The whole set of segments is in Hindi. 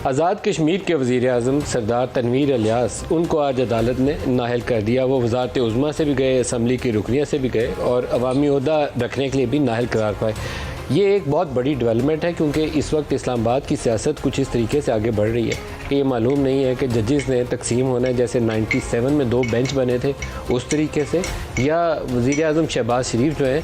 आज़ाद कश्मीर के वज़ीर-ए-आज़म सरदार तनवीर इलियास उनको आज अदालत ने नाअहल कर दिया। वो वज़ारत उज़्मा से भी गए, असम्बली की रुकनिया से भी गए और अवामी ओहदा रखने के लिए भी नाअहल करार पाए। ये एक बहुत बड़ी डेवलपमेंट है क्योंकि इस वक्त इस्लामाबाद की सियासत कुछ इस तरीके से आगे बढ़ रही है कि ये मालूम नहीं है कि जजेस ने तकसीम होना है जैसे 97 में 2 बेंच बने थे उस तरीके से, या वज़ीर-ए-आज़म शहबाज शरीफ जो हैं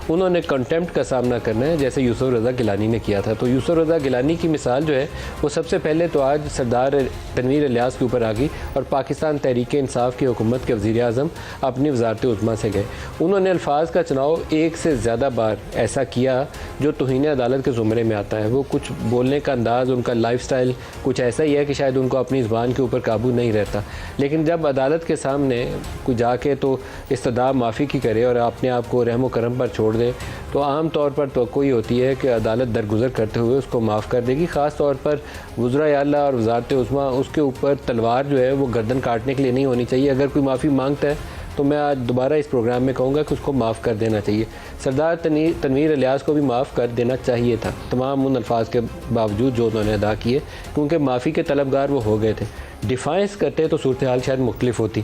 उन्होंने कंटेम्प्ट का सामना करना है जैसे यूसुफ रज़ा गिलानी ने किया था। तो यूसुफ रज़ा गिलानी की मिसाल जो है वो सबसे पहले तो आज सरदार तनवीर इलियास के ऊपर आ गई और पाकिस्तान तहरीक इंसाफ की हुकूमत के वज़ीर-ए-आज़म अपनी वज़ारत उज़्मा से गए। उन्होंने अल्फाज का चुनाव एक से ज़्यादा बार ऐसा किया जो तौहीन अदालत के ज़ुमरे में आता है। वो कुछ बोलने का अंदाज़, उनका लाइफस्टाइल कुछ ऐसा ही है कि शायद उनको अपनी ज़ुबान के ऊपर काबू नहीं रहता, लेकिन जब अदालत के सामने कोई जाके तो इस्तदा माफ़ी की करे और अपने आप को रहम व करम पर छोड़ दे तो आम तौर पर तवक्को ही होती है कि अदालत दरगुजर करते हुए उसको माफ़ कर देगी। ख़ास तौर पर वज़राए आला और वज़ारत उज़्मा, उसके ऊपर तलवार जो है वो गर्दन काटने के लिए नहीं होनी चाहिए। अगर कोई माफ़ी मांगता है तो मैं आज दोबारा इस प्रोग्राम में कहूँगा कि उसको माफ़ कर देना चाहिए। सरदार तनवीर इलियास को भी माफ़ कर देना चाहिए था तमाम उन अल्फाज के बावजूद जो उन्होंने अदा किए, क्योंकि माफ़ी के तलबगार वो हो गए थे। डिफाइंस करते तो सूरत हाल शायद मुख्तलिफ होती,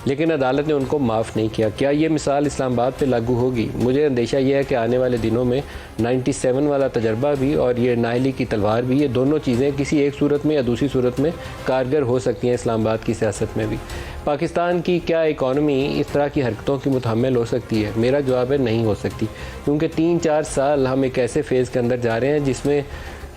लेकिन अदालत ने उनको माफ़ नहीं किया। क्या ये मिसाल इस्लामाबाद पे लागू होगी? मुझे अंदेशा ये है कि आने वाले दिनों में 97 वाला तजर्बा भी और ये नाअहली की तलवार भी, ये दोनों चीज़ें किसी एक सूरत में या दूसरी सूरत में कारगर हो सकती हैं इस्लामाबाद की सियासत में भी। पाकिस्तान की क्या इकॉनमी इस तरह की हरकतों की मुतहम्मिल हो सकती है? मेरा जवाब है नहीं हो सकती, क्योंकि 3-4 साल हम एक ऐसे फेज़ के अंदर जा रहे हैं जिसमें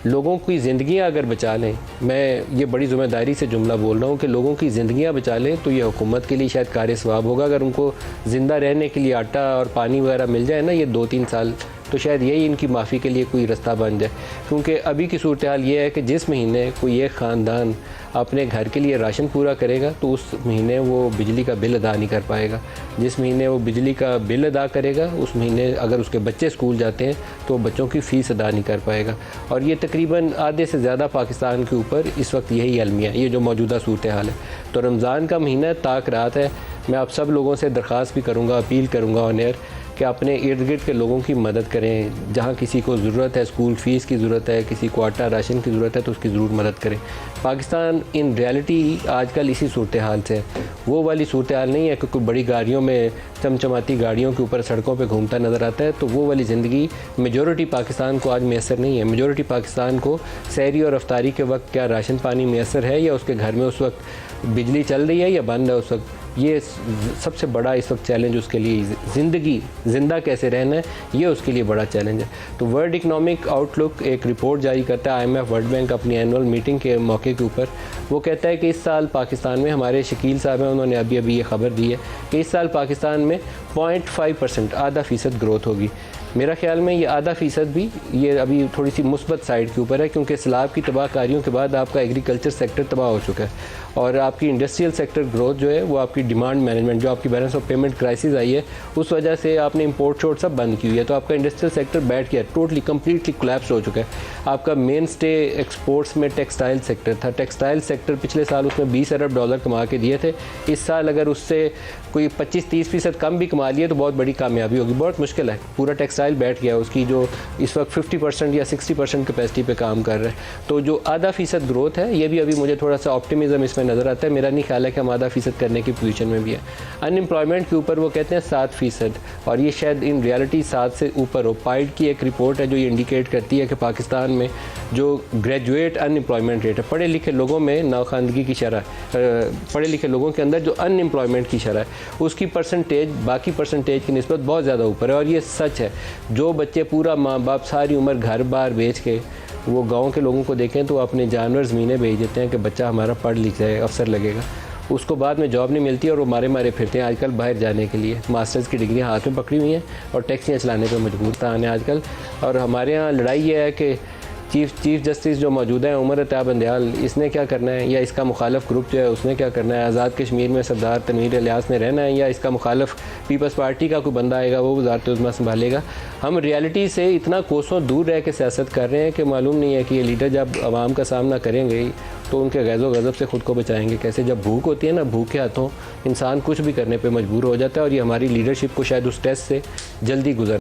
लोगों की ज़िंदगियाँ अगर बचा लें, मैं ये बड़ी ज़िम्मेदारी से जुमला बोल रहा हूँ कि लोगों की ज़िंदगियाँ बचा लें तो ये हुकूमत के लिए शायद कार्य सवाब होगा। अगर उनको ज़िंदा रहने के लिए आटा और पानी वगैरह मिल जाए ना ये 2-3 साल, तो शायद यही इनकी माफ़ी के लिए कोई रास्ता बन जाए। क्योंकि अभी की सूरत हाल ये है कि जिस महीने कोई एक ख़ानदान अपने घर के लिए राशन पूरा करेगा तो उस महीने वो बिजली का बिल अदा नहीं कर पाएगा। जिस महीने वो बिजली का बिल अदा करेगा उस महीने अगर उसके बच्चे स्कूल जाते हैं तो बच्चों की फ़ीस अदा नहीं कर पाएगा। और ये तकरीबन आधे से ज़्यादा पाकिस्तान के ऊपर इस वक्त यही अलमिया, ये जो मौजूदा सूरत हाल है। तो रमज़ान का महीना ताक रात है। मैं आप सब लोगों से दरख्वास्त भी करूँगा, अपील करूँगा ऑन एयर कि अपने इर्द गिर्द के लोगों की मदद करें। जहाँ किसी को ज़रूरत है, स्कूल फ़ीस की ज़रूरत है, किसी को आटा राशन की ज़रूरत है तो उसकी ज़रूर मदद करें। पाकिस्तान इन रियलिटी आजकल इसी सूरत हाल से है। वो वाली सूरत हाल नहीं है कि कोई बड़ी गाड़ियों में, चमचमाती गाड़ियों के ऊपर सड़कों पे घूमता नज़र आता है। तो वो वाली ज़िंदगी मेजॉरिटी पाकिस्तान को आज मैसर नहीं है। मेजॉरिटी पाकिस्तान को सहरी और अफ्तारी के वक्त क्या राशन पानी मैसर है, या उसके घर में उस वक्त बिजली चल रही है या बंद है उस वक्त। ये सबसे बड़ा इस वक्त चैलेंज उसके लिए ज़िंदगी ज़िंदा कैसे रहना है, ये उसके लिए बड़ा चैलेंज है। तो वर्ल्ड इकनॉमिक आउटलुक एक रिपोर्ट जारी करता है, IMF वर्ल्ड बैंक अपनी एनुअल मीटिंग के मौके के ऊपर वो कहता है कि इस साल पाकिस्तान में, हमारे शकील साहब हैं उन्होंने अभी ये ख़बर दी है कि इस साल पाकिस्तान में 0.5% ½ ग्रोथ होगी। मेरा ख्याल में ये ½ भी ये अभी थोड़ी सी मुस्बत साइड के ऊपर है, क्योंकि सैलाब की तबाहकारियों के बाद आपका एग्रीकल्चर सेक्टर तबाह हो चुका है और आपकी इंडस्ट्रियल सेक्टर ग्रोथ जो है वो आपकी डिमांड मैनेजमेंट, जो आपकी बैलेंस ऑफ पेमेंट क्राइसिस आई है उस वजह से आपने इंपोर्ट शोर्ट सब बंद की हुई है। तो आपका इंडस्ट्रियल सेक्टर बैठ गया, टोटली कम्प्लीटली कोलैप्स हो चुका है। आपका मेन स्टे एक्सपोर्ट्स में टेक्सटाइल सेक्टर था। टेक्सटाइल सेक्टर पिछले साल उसमें $20 अरब कमा के दिए थे। इस साल अगर उससे कोई 25-30% कम भी कमा लिए तो बहुत बड़ी कामयाबी होगी। बहुत मुश्किल है, पूरा टेक्सटाइल बैठ गया, उसकी जो इस वक्त 50% या 60% कैपेसिटी पे काम कर रहे हैं। तो जो ½ ग्रोथ है ये भी अभी मुझे थोड़ा सा ऑप्टिमिज्म इसमें नज़र आता है। मेरा नहीं ख्याल है कि हम ½ करने की पोजीशन में भी है। अनएम्प्लॉयमेंट के ऊपर वो कहते हैं 7% और ये शायद इन रियलिटी 7 से ऊपर हो। पाइड की एक रिपोर्ट है जो ये इंडिकेट करती है कि पाकिस्तान में जो ग्रेजुएट अनएम्प्लॉयमेंट रेट है, पढ़े लिखे लोगों में नाखानदगी की शरह, पढ़े लिखे लोगों के अंदर जो अनएम्प्लॉयमेंट की शरह है उसकी परसेंटेज बाकी परसेंटेज की निस्बत बहुत ज़्यादा ऊपर है। और ये सच है, जो बच्चे पूरा माँ बाप सारी उम्र घर बार बेच के वो गांव के लोगों को देखें तो अपने जानवर ज़मीनें बेच देते हैं कि बच्चा हमारा पढ़ लिख जाए, अफसर लगेगा। उसको बाद में जॉब नहीं मिलती और वो मारे मारे फिरते हैं आजकल बाहर जाने के लिए। मास्टर्स की डिग्रियां हाथ में पकड़ी हुई हैं और टैक्सियाँ चलाने पर मजबूर था आने आजकल। और हमारे यहाँ लड़ाई ये है कि चीफ जस्टिस जो मौजूदा है उमर अता बंदयाल, इसने क्या करना है, या इसका मुखालफ ग्रुप जो है उसने क्या करना है। आज़ाद कश्मीर में सरदार तनवीर इलियास ने रहना है या इसका मुखालफ पीपल्स पार्टी का कोई बंदा आएगा वो वज़ारत उज़्मा संभालेगा। हम रियलिटी से इतना कोसों दूर रह के सियासत कर रहे हैं कि मालूम नहीं है कि ये लीडर जब आवाम का सामना करेंगे तो उनके गैज़ो गज़ब से ख़ुद को बचाएंगे कैसे। जब भूख होती है ना, भूख के हाथों इंसान कुछ भी करने पर मजबूर हो जाता है और ये हमारी लीडरशिप को शायद उस टेस्ट से जल्दी गुजर